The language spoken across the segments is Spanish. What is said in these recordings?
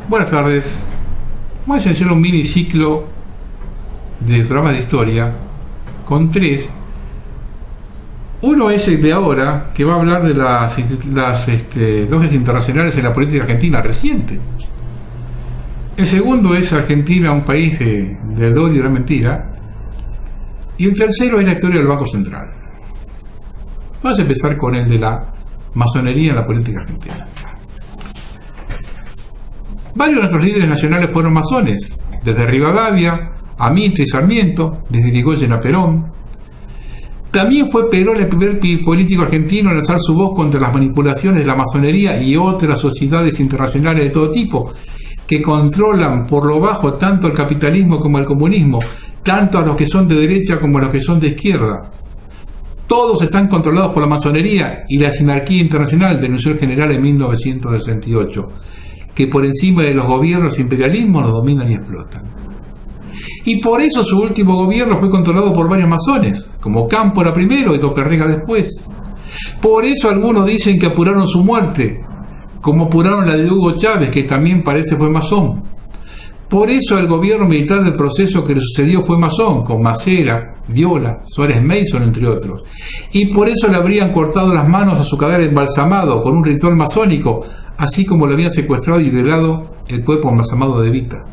Buenas tardes. Vamos a hacer un mini ciclo de programas de historia con tres. Uno es el de ahora, que va a hablar de las logias internacionales en la política argentina reciente. El segundo es Argentina, un país del odio y la mentira. Y el tercero es la historia del Banco Central. Vamos a empezar con el de la masonería en la política argentina. Varios de nuestros líderes nacionales fueron masones, desde Rivadavia a Mitre y Sarmiento, desde Irigoyen a Perón. También fue Perón el primer político argentino en alzar su voz contra las manipulaciones de la masonería y otras sociedades internacionales de todo tipo, que controlan por lo bajo tanto el capitalismo como el comunismo, tanto a los que son de derecha como a los que son de izquierda. Todos están controlados por la masonería y la sinarquía internacional, denunció el general en 1968, que por encima de los gobiernos imperialismos nos dominan y explotan. Y por eso su último gobierno fue controlado por varios masones, como Cámpora primero y Loperrega después. Por eso algunos dicen que apuraron su muerte, como apuraron la de Hugo Chávez, que también parece fue masón. Por eso el gobierno militar del proceso que le sucedió fue masón, con Macera, Viola, Suárez Mason, entre otros. Y por eso le habrían cortado las manos a su cadáver embalsamado con un ritual masónico, así como lo habían secuestrado y violado el cuerpo embalsamado de Evita.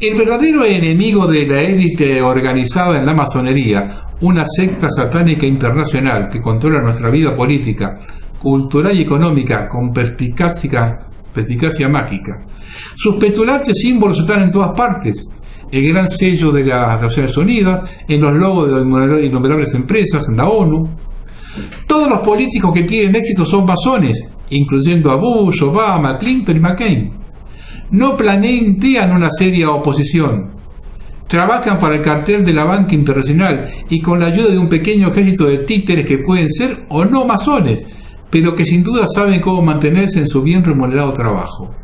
El verdadero enemigo de la élite organizada en la masonería, una secta satánica internacional que controla nuestra vida política, cultural y económica con perspicacia mágica. Sus petulantes símbolos están en todas partes: el gran sello de las Naciones Unidas, en los logos de innumerables empresas, en la ONU. Todos los políticos que tienen éxito son masones, incluyendo a Bush, Obama, Clinton y McCain. No plantean una seria oposición. Trabajan para el cartel de la banca internacional y con la ayuda de un pequeño ejército de títeres que pueden ser o no masones, pero que sin duda saben cómo mantenerse en su bien remunerado trabajo.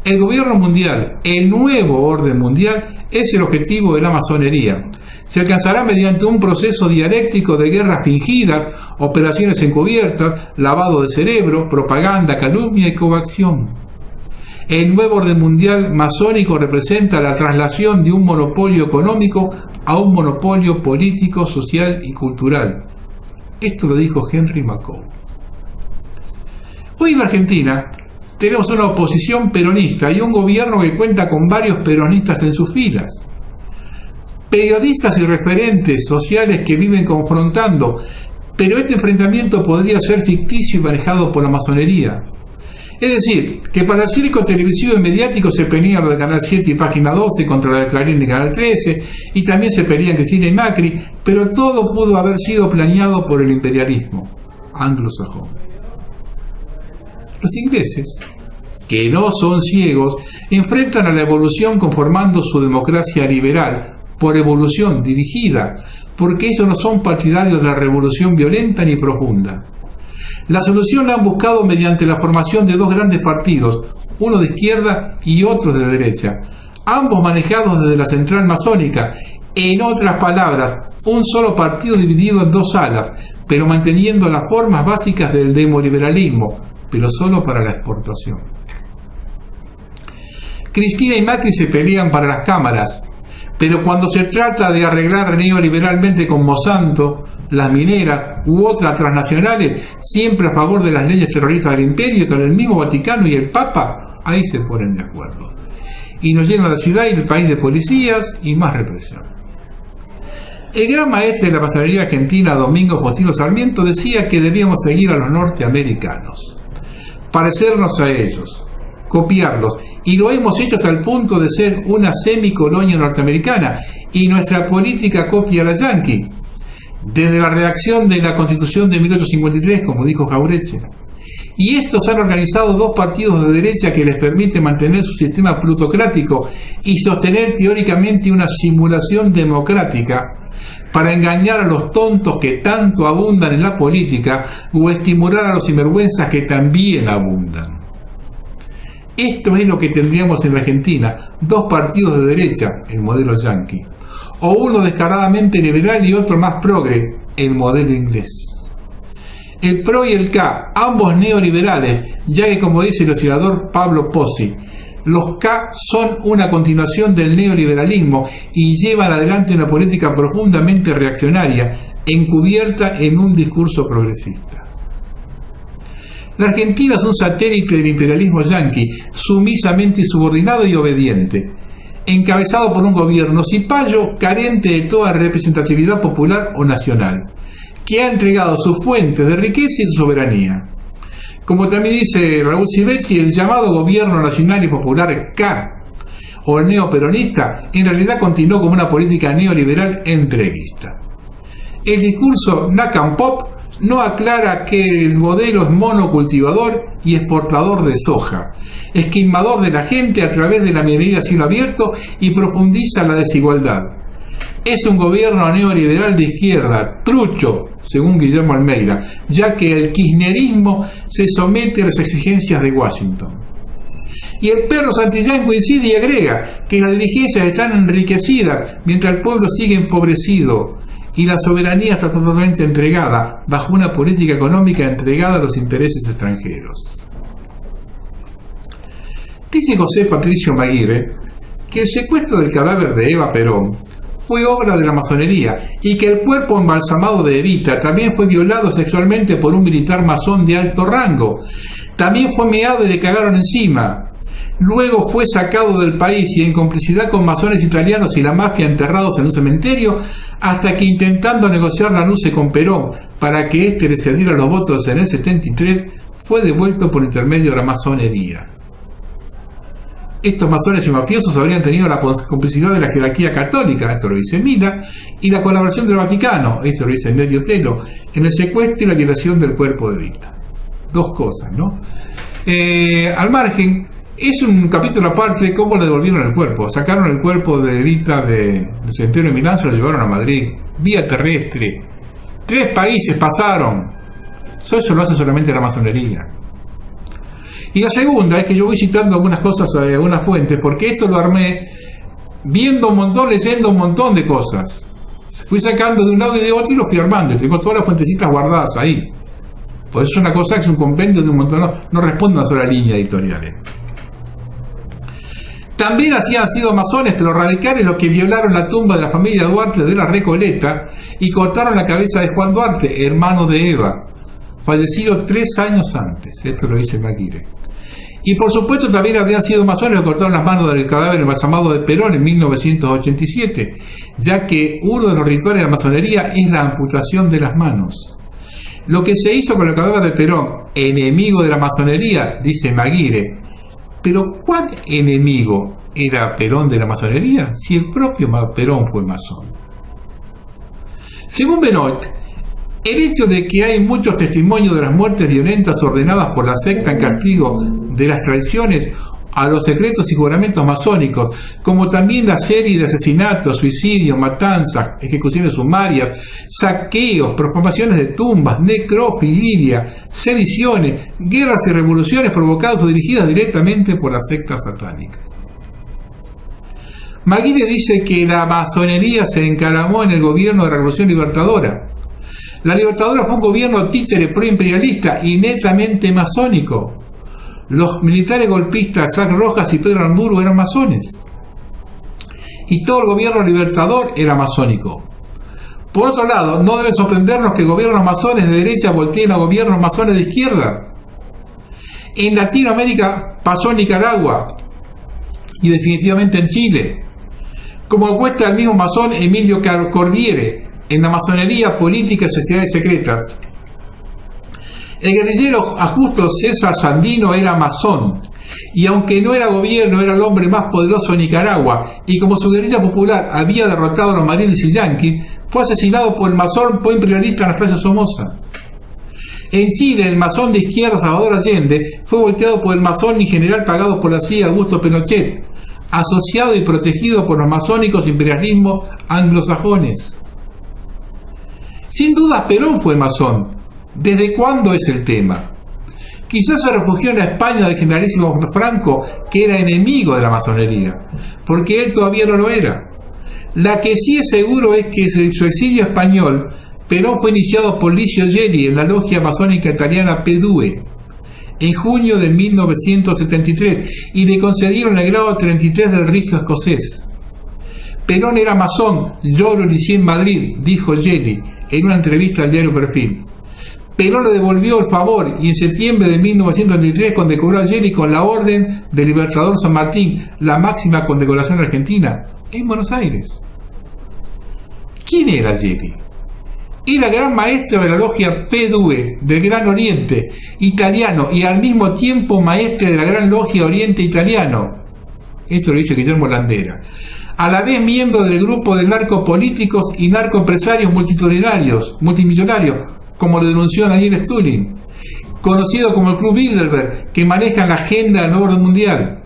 El gobierno mundial, el nuevo orden mundial, es el objetivo de la masonería. Se alcanzará mediante un proceso dialéctico de guerras fingidas, operaciones encubiertas, lavado de cerebro, propaganda, calumnia y coacción. El nuevo orden mundial masónico representa la traslación de un monopolio económico a un monopolio político, social y cultural. Esto lo dijo Henry McCoy. Hoy en Argentina tenemos una oposición peronista y un gobierno que cuenta con varios peronistas en sus filas. Periodistas y referentes sociales que viven confrontando, pero este enfrentamiento podría ser ficticio y manejado por la masonería. Es decir, que para el circo televisivo y mediático se pelean lo de Canal 7 y Página 12 contra lo de Clarín y Canal 13, y también se pelean Cristina y Macri, pero todo pudo haber sido planeado por el imperialismo anglosajón. Los ingleses, que no son ciegos, enfrentan a la evolución conformando su democracia liberal, por evolución dirigida, porque ellos no son partidarios de la revolución violenta ni profunda. La solución la han buscado mediante la formación de dos grandes partidos, uno de izquierda y otro de derecha, ambos manejados desde la central masónica. En otras palabras, un solo partido dividido en dos alas, pero manteniendo las formas básicas del demoliberalismo, pero solo para la exportación. Cristina y Macri se pelean para las cámaras, pero cuando se trata de arreglar neoliberalmente con Monsanto, las mineras u otras transnacionales, siempre a favor de las leyes terroristas del imperio, con el mismo Vaticano y el Papa, ahí se ponen de acuerdo. Y nos llenan la ciudad y el país de policías y más represión. El gran maestro de la masonería argentina, Domingo Faustino Sarmiento, decía que debíamos seguir a los norteamericanos, parecernos a ellos, copiarlos, y lo hemos hecho hasta el punto de ser una semicolonia norteamericana, y nuestra política copia a la yanqui, desde la redacción de la Constitución de 1853, como dijo Jauretche. Y estos han organizado dos partidos de derecha que les permite mantener su sistema plutocrático y sostener teóricamente una simulación democrática para engañar a los tontos que tanto abundan en la política o estimular a los sinvergüenzas que también abundan. Esto es lo que tendríamos en la Argentina, dos partidos de derecha, el modelo yanqui, o uno descaradamente liberal y otro más progre, el modelo inglés. El PRO y el K, ambos neoliberales, ya que como dice el historiador Pablo Pozzi, los K son una continuación del neoliberalismo y llevan adelante una política profundamente reaccionaria, encubierta en un discurso progresista. La Argentina es un satélite del imperialismo yanqui, sumisamente subordinado y obediente, encabezado por un gobierno cipayo carente de toda representatividad popular o nacional, que ha entregado sus fuentes de riqueza y de soberanía. Como también dice Raúl Silvestri, el llamado gobierno nacional y popular K, o neoperonista, en realidad continuó como una política neoliberal entreguista. El discurso Nacampop no aclara que el modelo es monocultivador y exportador de soja, esquilmador de la gente a través de la minería a cielo abierto y profundiza la desigualdad. Es un gobierno neoliberal de izquierda, trucho, según Guillermo Almeida, ya que el kirchnerismo se somete a las exigencias de Washington. Y el perro Santillán coincide y agrega que las dirigencias están enriquecidas mientras el pueblo sigue empobrecido y la soberanía está totalmente entregada bajo una política económica entregada a los intereses extranjeros. Dice José Patricio Maguire que el secuestro del cadáver de Eva Perón fue obra de la masonería y que el cuerpo embalsamado de Evita también fue violado sexualmente por un militar masón de alto rango. También fue meado y le cagaron encima. Luego fue sacado del país y en complicidad con masones italianos y la mafia enterrados en un cementerio, hasta que intentando negociar la nuce con Perón para que éste le cediera los votos en el 73, fue devuelto por intermedio de la masonería. Estos masones y mafiosos habrían tenido la complicidad de la jerarquía católica, esto lo dice Mila, y la colaboración del Vaticano, esto lo dice Nelio Telo, en el secuestro y la violación del cuerpo de Evita. Dos cosas, ¿no? Al margen, es un capítulo aparte de cómo le devolvieron el cuerpo. Sacaron el cuerpo de Evita del cementerio de Milán, se lo llevaron a Madrid, vía terrestre. 3 países pasaron. Eso lo hace solamente la masonería. Y la segunda es que yo voy citando algunas cosas, algunas fuentes, porque esto lo armé viendo un montón, leyendo un montón de cosas. Fui sacando de un lado y de otro y los fui armando. Y tengo todas las fuentecitas guardadas ahí. Pues es una cosa que es un compendio de un montón, no responde a una sola línea editorial. También han sido masones los radicales los que violaron la tumba de la familia Duarte de la Recoleta y cortaron la cabeza de Juan Duarte, hermano de Eva, fallecido 3 años antes. Esto lo dice Maguire. Y por supuesto también habrían sido masones que cortaron las manos del cadáver embalsamado de Perón en 1987, ya que uno de los rituales de la masonería es la amputación de las manos. Lo que se hizo con el cadáver de Perón, enemigo de la masonería, dice Maguire. Pero ¿cuál enemigo era Perón de la masonería si el propio Perón fue masón? Según Benoit, el hecho de que hay muchos testimonios de las muertes violentas ordenadas por la secta en castigo de las traiciones a los secretos y juramentos masónicos, como también la serie de asesinatos, suicidios, matanzas, ejecuciones sumarias, saqueos, profanaciones de tumbas, necrofilia, sediciones, guerras y revoluciones provocadas o dirigidas directamente por la secta satánica. Maguire dice que la masonería se encaramó en el gobierno de la Revolución Libertadora. La Libertadora fue un gobierno títere proimperialista y netamente masónico. Los militares golpistas Sac Rojas y Pedro Aramburu eran masones. Y todo el gobierno libertador era masónico. Por otro lado, no debe sorprendernos que gobiernos masones de derecha volteen a gobiernos masones de izquierda. En Latinoamérica pasó en Nicaragua y definitivamente en Chile. Como muestra el mismo masón Emilio Cordiere en la masonería política y sociedades secretas. El guerrillero Justo César Sandino era masón, y aunque no era gobierno, era el hombre más poderoso de Nicaragua, y como su guerrilla popular había derrotado a los marines y yanquis, fue asesinado por el masón imperialista Anastasio Somoza. En Chile, el masón de izquierda Salvador Allende fue volteado por el masón y general pagado por la CIA Augusto Pinochet, asociado y protegido por los masónicos imperialismos anglosajones. Sin duda Perón fue masón. ¿Desde cuándo es el tema? Quizás se refugió en la España del generalísimo Franco, que era enemigo de la masonería, porque él todavía no lo era. La que sí es seguro es que en su exilio español Perón fue iniciado por Licio Gelli en la logia masónica italiana P2 en junio de 1973 y le concedieron el grado 33 del rito escocés. Perón era masón, yo lo inicié en Madrid, dijo Gelli en una entrevista al diario Perfil. Perón le devolvió el favor y en septiembre de 1923 condecoró a Gelli con la Orden del Libertador San Martín, la máxima condecoración argentina, en Buenos Aires. ¿Quién era Gelli? Era gran maestro de la logia P2 del Gran Oriente italiano y al mismo tiempo maestre de la Gran Logia Oriente Italiano. Esto lo dice Guillermo Landera. A la vez miembro del grupo de narcopolíticos y narcoempresarios multimillonarios, como lo denunció Daniel Stulin, conocido como el Club Bilderberg, que maneja la agenda del nuevo orden mundial.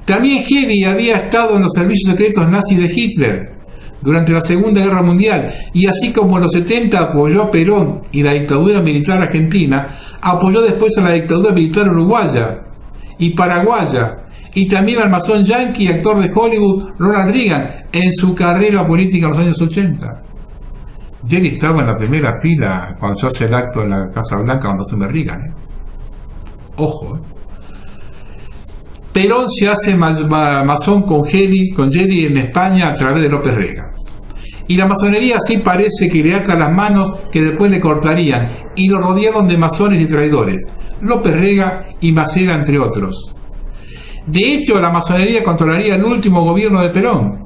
También Gelli había estado en los servicios secretos nazis de Hitler durante la Segunda Guerra Mundial y así como en los 70 apoyó a Perón y la dictadura militar argentina, apoyó después a la dictadura militar uruguaya y paraguaya y también al masón yanqui y actor de Hollywood Ronald Reagan en su carrera política en los años 80. Gelli estaba en la primera fila cuando se hace el acto en la Casa Blanca cuando asume Reagan. Ojo. Perón se hace masón con Gelli en España a través de López Rega. Y la masonería sí parece que le ata las manos que después le cortarían y lo rodearon de masones y traidores, López Rega y Macera entre otros. De hecho, la masonería controlaría el último gobierno de Perón.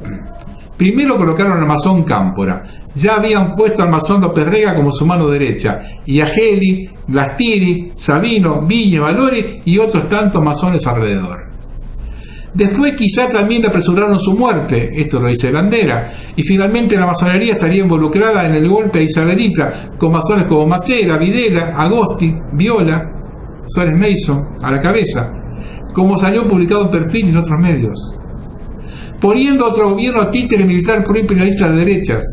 Primero colocaron al masón Cámpora, ya habían puesto al masón López Rega como su mano derecha, y a Gelli, Glastieri, Sabino, Viña, Valori y otros tantos masones alrededor. Después quizá también le apresuraron su muerte, esto lo dice Landera, y finalmente la masonería estaría involucrada en el golpe a Isabelita, con masones como Macera, Videla, Agosti, Viola, Suárez Mason a la cabeza, como salió publicado en Perfil y en otros medios. Poniendo otro gobierno títere militar pro-imperialista de derechas.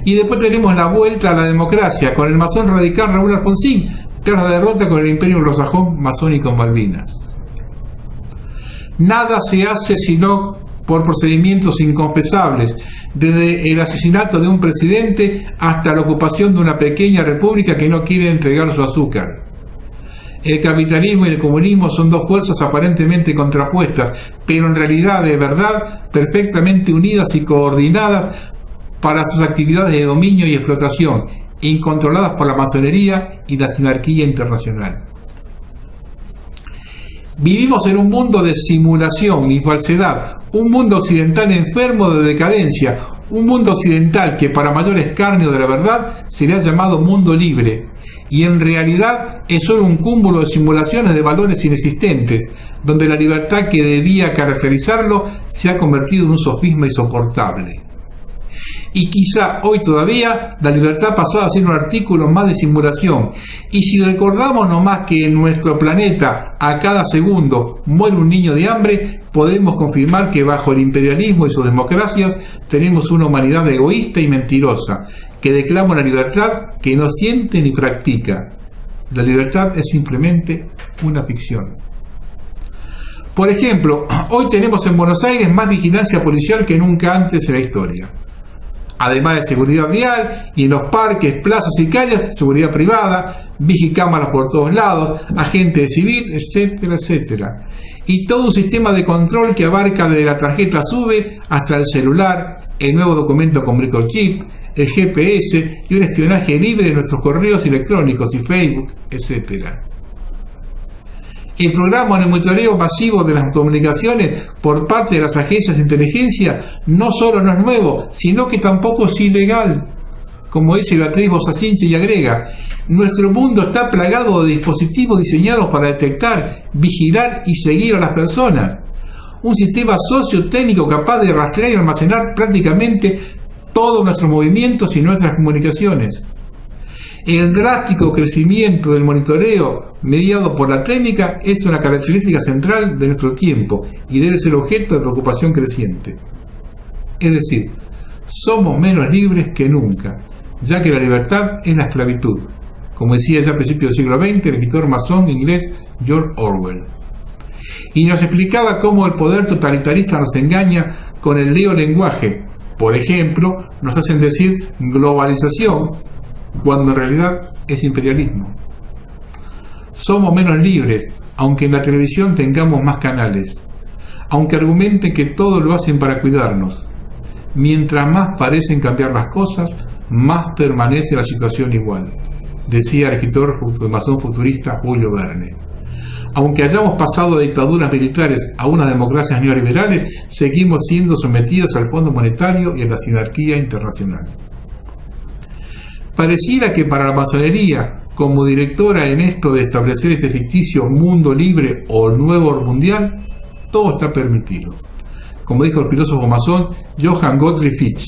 Y después tenemos la vuelta a la democracia, con el masón radical Raúl Alfonsín, tras la derrota con el imperio anglosajón masónico en Malvinas. Nada se hace sino por procedimientos inconfesables, desde el asesinato de un presidente hasta la ocupación de una pequeña república que no quiere entregar su azúcar. El capitalismo y el comunismo son dos fuerzas aparentemente contrapuestas, pero en realidad de verdad perfectamente unidas y coordinadas para sus actividades de dominio y explotación, incontroladas por la masonería y la sinarquía internacional. Vivimos en un mundo de simulación y falsedad, un mundo occidental enfermo de decadencia, un mundo occidental que para mayor escarnio de la verdad se le ha llamado mundo libre, y en realidad es solo un cúmulo de simulaciones de valores inexistentes, donde la libertad que debía caracterizarlo se ha convertido en un sofisma insoportable. Y quizá hoy todavía la libertad pasó a ser un artículo más de simulación. Y si recordamos nomás que en nuestro planeta a cada segundo muere un niño de hambre, podemos confirmar que bajo el imperialismo y sus democracias tenemos una humanidad egoísta y mentirosa, que declama una libertad que no siente ni practica. La libertad es simplemente una ficción. Por ejemplo, hoy tenemos en Buenos Aires más vigilancia policial que nunca antes en la historia. Además de seguridad vial, y en los parques, plazas y calles, seguridad privada, vigicámaras por todos lados, agentes civil, etcétera, etcétera. Y todo un sistema de control que abarca desde la tarjeta SUBE hasta el celular, el nuevo documento con microchip, el GPS y un espionaje libre de nuestros correos electrónicos y Facebook, etcétera. El programa de monitoreo masivo de las comunicaciones por parte de las agencias de inteligencia no solo no es nuevo, sino que tampoco es ilegal. Como dice Beatriz Bosacinche y agrega, nuestro mundo está plagado de dispositivos diseñados para detectar, vigilar y seguir a las personas. Un sistema sociotécnico capaz de rastrear y almacenar prácticamente todos nuestros movimientos y nuestras comunicaciones. El drástico crecimiento del monitoreo mediado por la técnica es una característica central de nuestro tiempo y debe ser objeto de preocupación creciente. Es decir, somos menos libres que nunca, ya que la libertad es la esclavitud, como decía ya a principios del siglo XX el escritor masón inglés George Orwell. Y nos explicaba cómo el poder totalitarista nos engaña con el neolenguaje, Por ejemplo, nos hacen decir globalización, cuando en realidad es imperialismo. Somos menos libres, aunque en la televisión tengamos más canales, aunque argumenten que todo lo hacen para cuidarnos. Mientras más parecen cambiar las cosas, más permanece la situación igual, decía el escritor masón futurista Julio Verne. Aunque hayamos pasado de dictaduras militares a unas democracias neoliberales, seguimos siendo sometidos al Fondo Monetario y a la sinarquía internacional. Pareciera que para la masonería, como directora en esto de establecer este ficticio mundo libre o nuevo orden mundial, todo está permitido. Como dijo el filósofo masón Johann Gottlieb Fichte,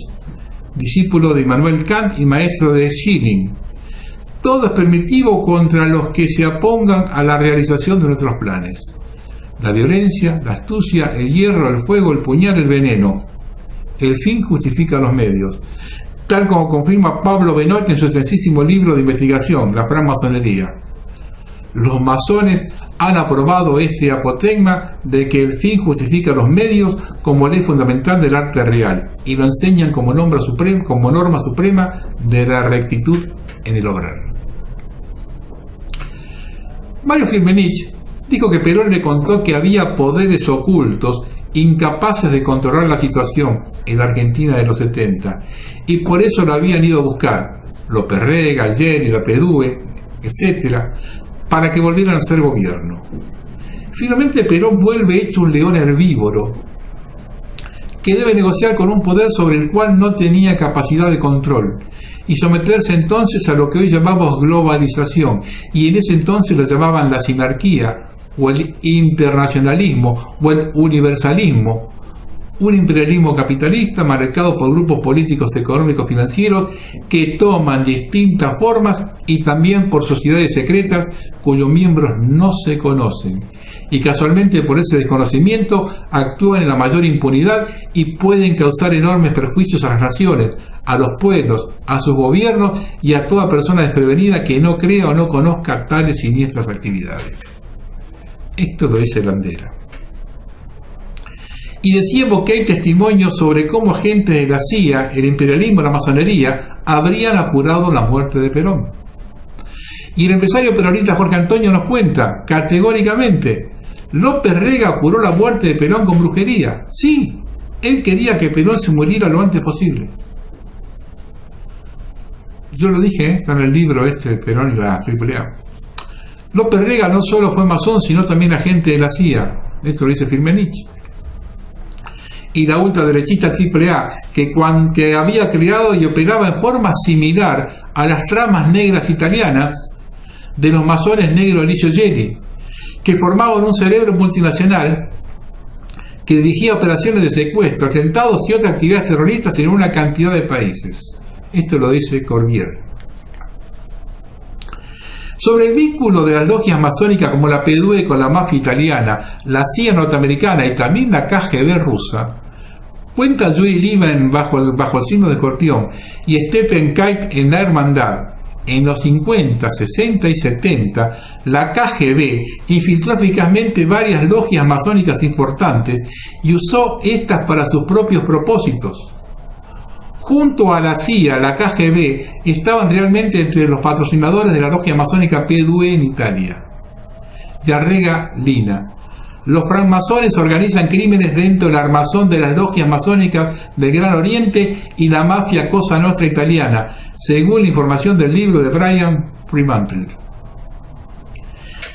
discípulo de Immanuel Kant y maestro de Schelling. Todo es permitido contra los que se opongan a la realización de nuestros planes. La violencia, la astucia, el hierro, el fuego, el puñal, el veneno. El fin justifica los medios, tal como confirma Pablo Benoit en su extensísimo libro de investigación, La francmasonería. Los masones han aprobado este apotegma de que el fin justifica los medios como ley fundamental del arte real, y lo enseñan como norma suprema de la rectitud en el obrar. Mario Firmenich dijo que Perón le contó que había poderes ocultos incapaces de controlar la situación en la Argentina de los 70, y por eso lo habían ido a buscar López Rega, Algeri, la PDUE, etc., para que volvieran a ser gobierno. Finalmente Perón vuelve hecho un león herbívoro que debe negociar con un poder sobre el cual no tenía capacidad de control y someterse entonces a lo que hoy llamamos globalización, y en ese entonces lo llamaban la sinarquía o el internacionalismo o el universalismo, un imperialismo capitalista marcado por grupos políticos, económicos, financieros que toman distintas formas, y también por sociedades secretas cuyos miembros no se conocen, y casualmente por ese desconocimiento actúan en la mayor impunidad y pueden causar enormes perjuicios a las naciones, a los pueblos, a sus gobiernos y a toda persona desprevenida que no crea o no conozca tales siniestras actividades. Esto lo dice Landera. Y decíamos que hay testimonios sobre cómo agentes de la CIA, el imperialismo y la masonería habrían apurado la muerte de Perón. Y el empresario peronista Jorge Antonio nos cuenta categóricamente: López Rega apuró la muerte de Perón con brujería. Sí, él quería que Perón se muriera lo antes posible. Yo lo dije, está en el libro este de Perón y la AAA. López Rega no solo fue masón, sino también agente de la CIA. Esto lo dice Firmenich. Y la ultraderechista AAA, que había creado y operaba en forma similar a las tramas negras italianas de los masones negros Licio Gelli, que formaban un cerebro multinacional que dirigía operaciones de secuestro, atentados y otras actividades terroristas en una cantidad de países. Esto lo dice Corbière. Sobre el vínculo de las logias masónicas como la PDUE con la mafia italiana, la CIA norteamericana y también la KGB rusa, cuenta Yuri Lieben bajo el signo de Escorpión y Stephen Kite en La Hermandad. En los 50, 60 y 70, la KGB infiltró eficazmente varias logias masónicas importantes y usó estas para sus propios propósitos. Junto a la CIA, la KGB estaban realmente entre los patrocinadores de la logia masónica PDUE en Italia. Yarrega Lina. Los francmasones organizan crímenes dentro del armazón de las logias masónicas del Gran Oriente y la mafia Cosa Nostra italiana, según la información del libro de Brian Fremantle.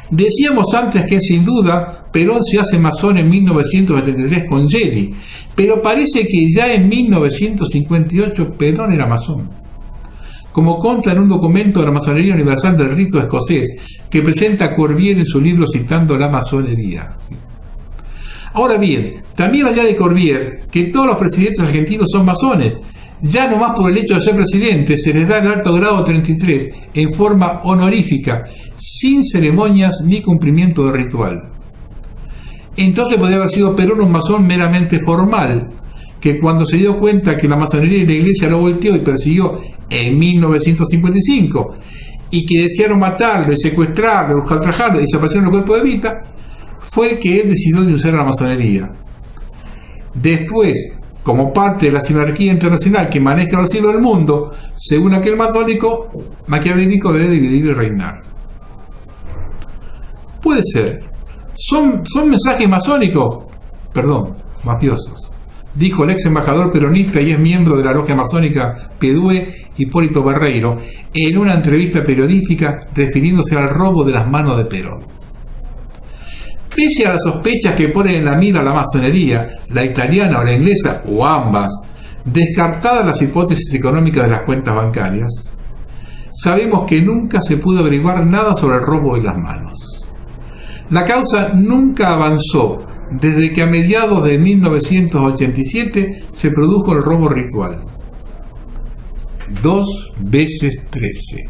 Decíamos antes que sin duda Perón se hace masón en 1973 con Gelli, pero parece que ya en 1958 Perón era masón, como consta en un documento de la Masonería Universal del Rito Escocés que presenta Corbière en su libro citando la masonería. Ahora bien, también añade Corbière que todos los presidentes argentinos son masones. Ya no más por el hecho de ser presidente se les da el alto grado 33 en forma honorífica, sin ceremonias ni cumplimiento de ritual. Entonces podría haber sido Perón un masón meramente formal, que cuando se dio cuenta que la masonería y la iglesia lo volteó y persiguió en 1955, y que desearon matarlo y secuestrarlo, ultrajarlo y desaparecieron el cuerpo de Evita, fue el que él decidió denunciar a la masonería. Después, como parte de la sinarquía internacional que maneja los hilos del mundo, según aquel maquiavélico debe dividir y reinar. Puede ser. Son mensajes masónicos, perdón, mafiosos, dijo el ex embajador peronista y es miembro de la logia masónica PDUE, Hipólito Barreiro, en una entrevista periodística refiriéndose al robo de las manos de Perón. Pese a las sospechas que ponen en la mira la masonería, la italiana o la inglesa, o ambas, descartadas las hipótesis económicas de las cuentas bancarias, sabemos que nunca se pudo averiguar nada sobre el robo de las manos. La causa nunca avanzó desde que a mediados de 1987 se produjo el robo ritual. 2 veces 13.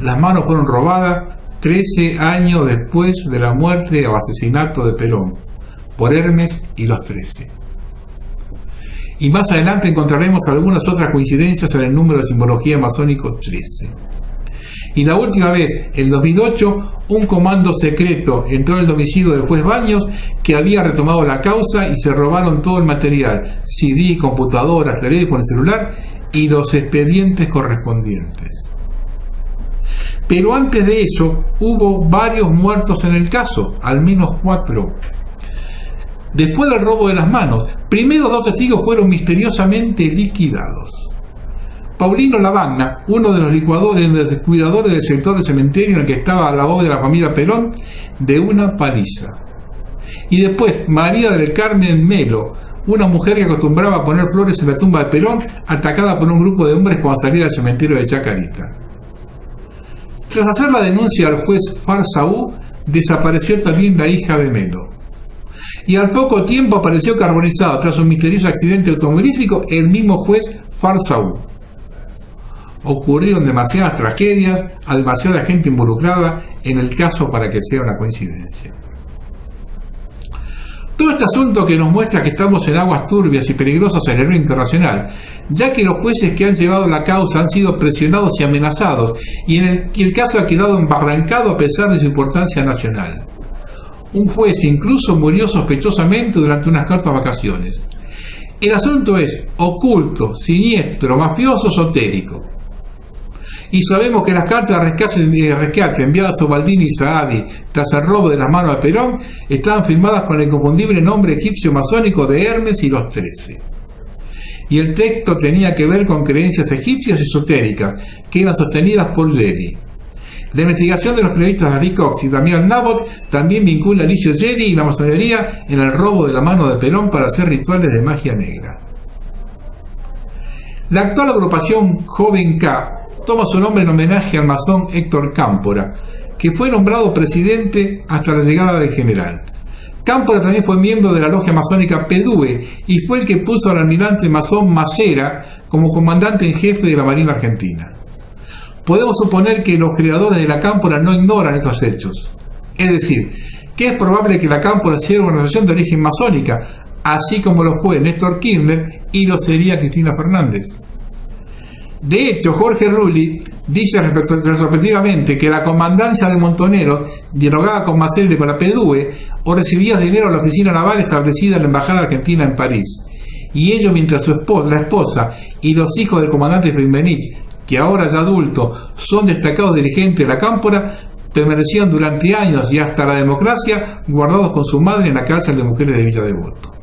Las manos fueron robadas 13 años después de la muerte o asesinato de Perón, por Hermes y los 13. Y más adelante encontraremos algunas otras coincidencias en el número de simbología masónico 13. Y la última vez, en 2008, un comando secreto entró en el domicilio del juez Baños, que había retomado la causa, y se robaron todo el material, CD, computadoras, teléfono, celular y los expedientes correspondientes. Pero antes de eso, hubo varios muertos en el caso, al menos 4. Después del robo de las manos, primero 2 testigos fueron misteriosamente liquidados. Paulino Lavagna, uno de los cuidadores del sector de cementerio en el que estaba la bóveda de la familia Perón, de una paliza. Y después María del Carmen Melo, una mujer que acostumbraba a poner flores en la tumba de Perón, atacada por un grupo de hombres cuando salía del cementerio de Chacarita. Tras hacer la denuncia al juez Farsaú, desapareció también la hija de Melo. Y al poco tiempo apareció carbonizado tras un misterioso accidente automovilístico el mismo juez Farsaú. Ocurrieron demasiadas tragedias, a demasiada gente involucrada en el caso para que sea una coincidencia. Todo este asunto que nos muestra que estamos en aguas turbias y peligrosas en el nivel internacional, ya que los jueces que han llevado la causa han sido presionados y amenazados, y el caso ha quedado embarrancado a pesar de su importancia nacional. Un juez incluso murió sospechosamente durante unas cortas vacaciones. El asunto es oculto, siniestro, mafioso, esotérico. Y sabemos que las cartas de rescate enviadas a Baldini y Saadi tras el robo de las manos de Perón estaban firmadas con el inconfundible nombre egipcio masónico de Hermes y los 13. Y el texto tenía que ver con creencias egipcias esotéricas que eran sostenidas por Geli. La investigación de los periodistas David Cox y Damián Nabot también vincula a Licio Geli y la masonería en el robo de la mano de Perón para hacer rituales de magia negra. La actual agrupación Joven K toma su nombre en homenaje al masón Héctor Cámpora, que fue nombrado presidente hasta la llegada del general. Cámpora también fue miembro de la logia masónica PDUE y fue el que puso al almirante masón Macera como comandante en jefe de la Marina Argentina. Podemos suponer que los creadores de la Cámpora no ignoran estos hechos. Es decir, que es probable que la Cámpora sea una organización de origen masónica, así como lo fue Néstor Kirchner y lo sería Cristina Fernández. De hecho, Jorge Rulli dice retrospectivamente que la comandancia de Montoneros dialogaba con Macera y con la PDUE o recibía dinero a la oficina naval establecida en la Embajada Argentina en París. Y ello mientras la esposa y los hijos del comandante Benvenich, que ahora ya adultos son destacados dirigentes de la Cámpora, permanecían durante años y hasta la democracia guardados con su madre en la cárcel de mujeres de Villa Devoto.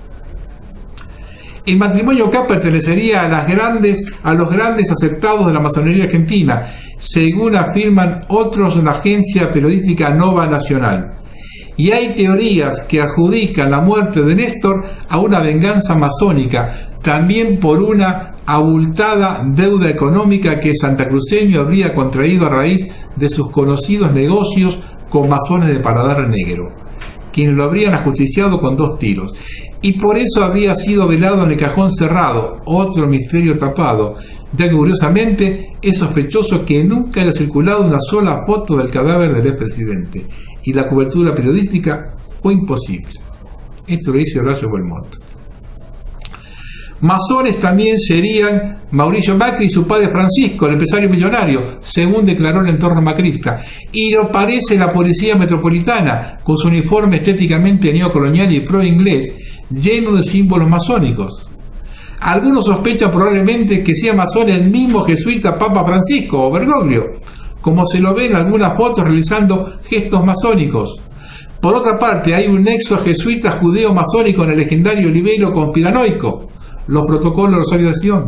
El matrimonio K pertenecería a los grandes aceptados de la masonería argentina, según afirman otros de la agencia periodística Nova Nacional. Y hay teorías que adjudican la muerte de Néstor a una venganza masónica, también por una abultada deuda económica que santacruceño habría contraído a raíz de sus conocidos negocios con masones de paladar negro, quienes lo habrían ajusticiado con 2 tiros. Y por eso había sido velado en el cajón cerrado, otro misterio tapado, ya que curiosamente es sospechoso que nunca haya circulado una sola foto del cadáver del expresidente, y la cobertura periodística fue imposible. Esto lo dice Horacio Belmont. Masones también serían Mauricio Macri y su padre Francisco, el empresario millonario, según declaró el entorno macrista, y lo parece la policía metropolitana, con su uniforme estéticamente neocolonial y pro-inglés, lleno de símbolos masónicos. Algunos sospechan probablemente que sea masón el mismo jesuita Papa Francisco o Bergoglio, como se lo ve en algunas fotos realizando gestos masónicos. Por otra parte, hay un nexo jesuita judeo-masónico en el legendario libelo conspiranoico, los protocolos de Rosario de Sion.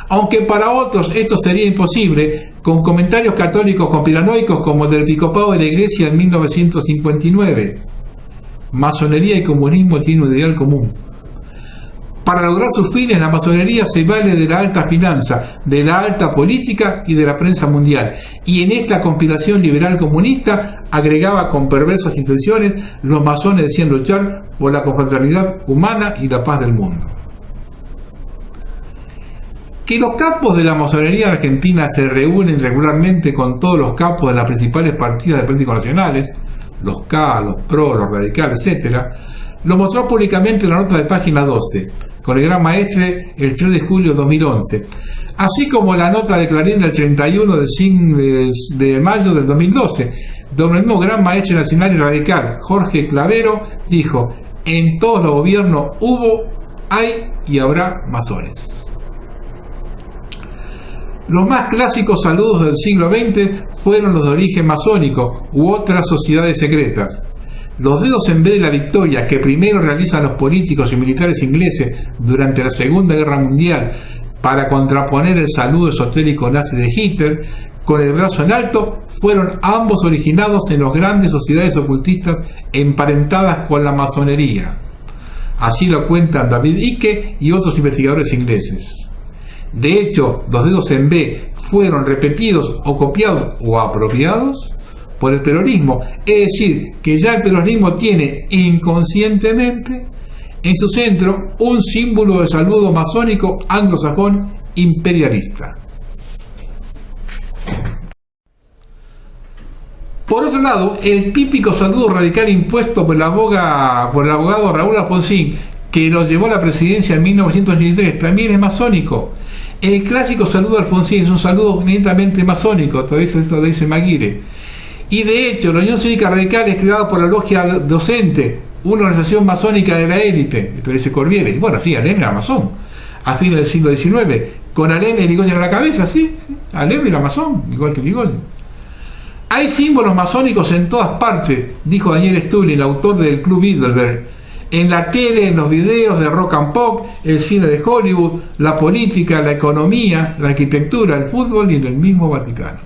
Aunque para otros esto sería imposible, con comentarios católicos conspiranoicos como el del episcopado de la Iglesia en 1959. Masonería y comunismo tienen un ideal común. Para lograr sus fines, la masonería se vale de la alta finanza, de la alta política y de la prensa mundial. Y en esta conspiración liberal comunista, agregaba con perversas intenciones, los masones decían luchar por la confraternidad humana y la paz del mundo. Que los capos de la masonería argentina se reúnen regularmente con todos los capos de las principales partidas de políticos nacionales, los K, los PRO, los radicales, etc., lo mostró públicamente en la nota de página 12, con el Gran Maestre el 3 de julio de 2011, así como la nota de Clarín del 31 de mayo del 2012, donde el mismo Gran Maestre Nacional y Radical, Jorge Clavero, dijo: en todos los gobiernos hubo, hay y habrá masones. Los más clásicos saludos del siglo XX fueron los de origen masónico u otras sociedades secretas. Los dedos en B de la victoria que primero realizan los políticos y militares ingleses durante la Segunda Guerra Mundial para contraponer el saludo esotérico nazi de Hitler con el brazo en alto fueron ambos originados en las grandes sociedades ocultistas emparentadas con la masonería. Así lo cuentan David Icke y otros investigadores ingleses. De hecho, los dedos en B fueron repetidos o copiados o apropiados por el peronismo, es decir, que ya el peronismo tiene inconscientemente en su centro un símbolo de saludo masónico anglosajón imperialista. Por otro lado, el típico saludo radical impuesto por el abogado Raúl Alfonsín, que lo llevó a la presidencia en 1983, también es masónico. El clásico saludo de Alfonsín es un saludo netamente masónico, todo eso esto lo dice Maguire. Y de hecho, la Unión Cívica Radical es creada por la Logia Docente, una organización masónica de la élite, esto dice Corbiere. Y bueno, sí, Alem era masón, a fines del siglo XIX, con Alem y Irigoyen en la cabeza, sí, Alem era masón, igual que Irigoyen. Hay símbolos masónicos en todas partes, dijo Daniel Stulin, el autor del Club Bilderberg. En la tele, en los videos de rock and pop, el cine de Hollywood, la política, la economía, la arquitectura, el fútbol y en el mismo Vaticano.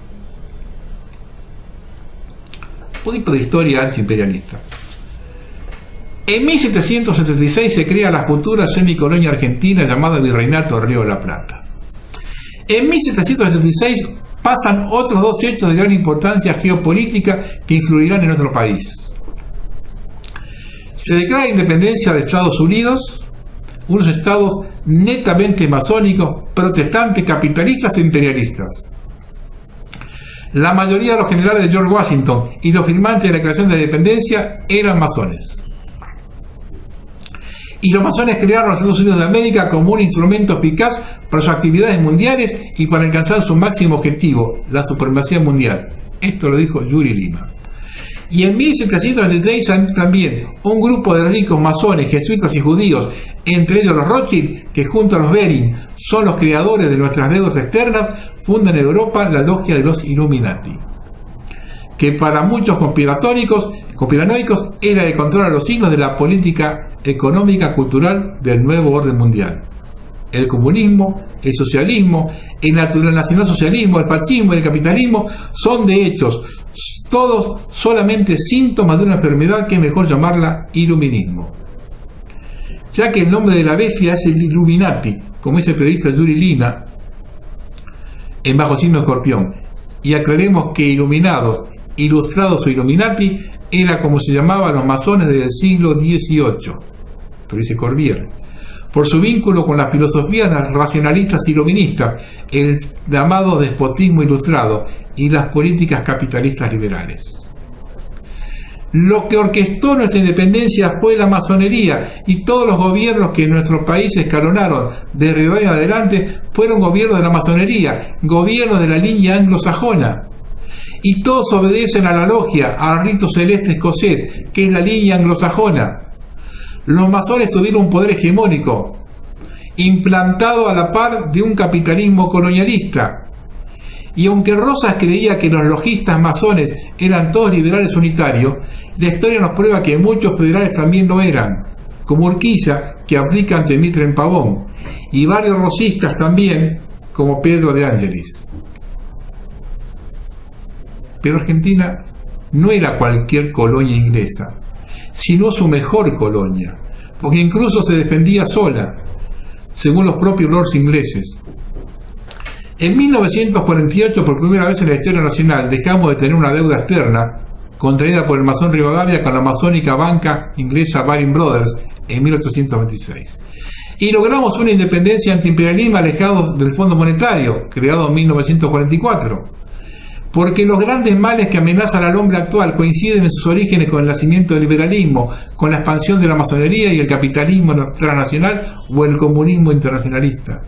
Un poquito de historia antiimperialista. En 1776 se crea la futura semicolonia argentina llamada Virreinato del Río de la Plata. En 1776 pasan otros dos hechos de gran importancia geopolítica que influirán en nuestro país. Se declara la independencia de Estados Unidos, unos estados netamente masónicos, protestantes, capitalistas e imperialistas. La mayoría de los generales de George Washington y los firmantes de la Declaración de la Independencia eran masones. Y los masones crearon a los Estados Unidos de América como un instrumento eficaz para sus actividades mundiales y para alcanzar su máximo objetivo, la supremacía mundial. Esto lo dijo Yuri Lima. Y en 1723 también un grupo de ricos masones, jesuitas y judíos, entre ellos los Rothschild, que junto a los Bering son los creadores de nuestras deudas externas, fundan en Europa la logia de los Illuminati, que para muchos conspiranoicos era el control a los signos de la política económica cultural del nuevo orden mundial. El comunismo, el socialismo, el nacionalsocialismo, el fascismo y el capitalismo son de hechos todos solamente síntomas de una enfermedad que es mejor llamarla iluminismo, ya que el nombre de la bestia es el Illuminati, como dice el periodista Yuri Lima en Bajo Signo de Escorpión. Y aclaremos que iluminados, ilustrados o Illuminati era como se llamaban los masones del siglo XVIII, pero dice Corbiere, por su vínculo con las filosofías racionalistas iluministas, el llamado despotismo ilustrado y las políticas capitalistas liberales. Lo que orquestó nuestra independencia fue la masonería, y todos los gobiernos que en nuestro país escalonaron desde hoy en adelante fueron gobiernos de la masonería, gobiernos de la línea anglosajona. Y todos obedecen a la logia, al rito celeste escocés, que es la línea anglosajona. los masones tuvieron un poder hegemónico, implantado a la par de un capitalismo colonialista. Y aunque Rosas creía que los logistas masones eran todos liberales unitarios, la historia nos prueba que muchos federales también lo eran, como Urquiza, que abdica ante Mitre en Pavón, y varios rosistas también, como Pedro de Ángelis. Pero Argentina no era cualquier colonia inglesa, sino su mejor colonia, porque incluso se defendía sola, según los propios lords ingleses. En 1948, por primera vez en la historia nacional, dejamos de tener una deuda externa contraída por el masón Rivadavia con la masónica banca inglesa Baring Brothers en 1826. Y logramos una independencia antiimperialismo alejado del Fondo Monetario, creado en 1944. Porque los grandes males que amenazan al hombre actual coinciden en sus orígenes con el nacimiento del liberalismo, con la expansión de la masonería y el capitalismo transnacional o el comunismo internacionalista.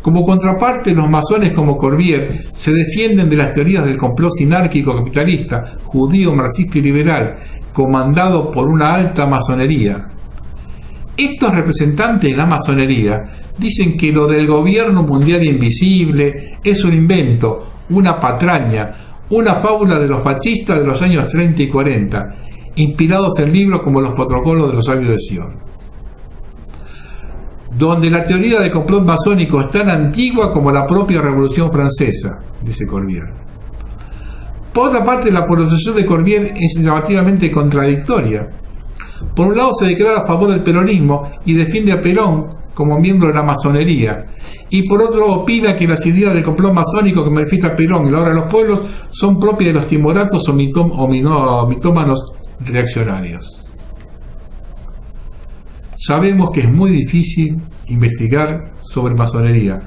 Como contraparte, los masones como Corbière se defienden de las teorías del complot sinárquico capitalista, judío, marxista y liberal, comandado por una alta masonería. Estos representantes de la masonería dicen que lo del gobierno mundial invisible es un invento, una patraña, una fábula de los fascistas de los años 30 y 40, inspirados en libros como Los protocolos de los sabios de Sion, donde la teoría del complot masónico es tan antigua como la propia Revolución Francesa, dice Corbière. Por otra parte, la posición de Corbière es llamativamente contradictoria. Por un lado se declara a favor del peronismo y defiende a Perón como miembro de la masonería, y por otro opina que las ideas del complot masónico que manifiesta Perón y la obra de los pueblos son propias de los timoratos o mitómanos reaccionarios. Sabemos que es muy difícil investigar sobre masonería.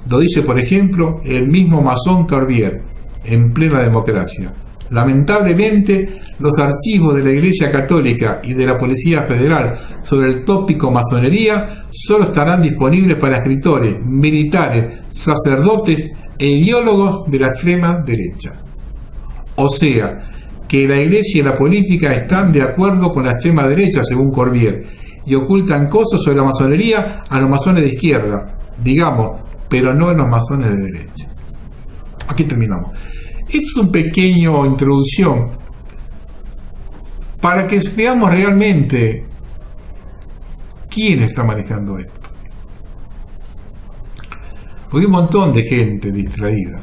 Lo dice, por ejemplo, el mismo masón Corbière, en plena democracia. Lamentablemente, los archivos de la Iglesia Católica y de la Policía Federal sobre el tópico masonería solo estarán disponibles para escritores, militares, sacerdotes e ideólogos de la extrema derecha. O sea, que la Iglesia y la política están de acuerdo con la extrema derecha, según Corbière, y ocultan cosas sobre la masonería a los masones de izquierda, digamos, pero no a los masones de derecha. Aquí terminamos. Esta es una pequeña introducción para que veamos realmente quién está manejando esto. Porque hay un montón de gente distraída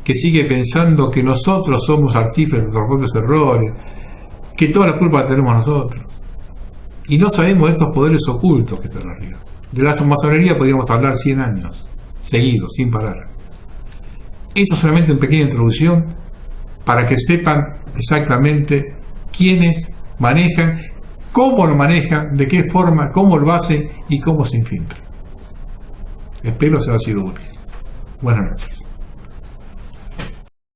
que sigue pensando que nosotros somos artífices de nuestros propios errores, que toda la culpa la tenemos nosotros. Y no sabemos de estos poderes ocultos que están arriba. De la masonería podríamos hablar 100 años, seguidos, sin parar. Esto es solamente una pequeña introducción para que sepan exactamente quiénes manejan, cómo lo manejan, de qué forma, cómo lo hacen y cómo se infiltran. Espero que haya sido útil. Buenas noches.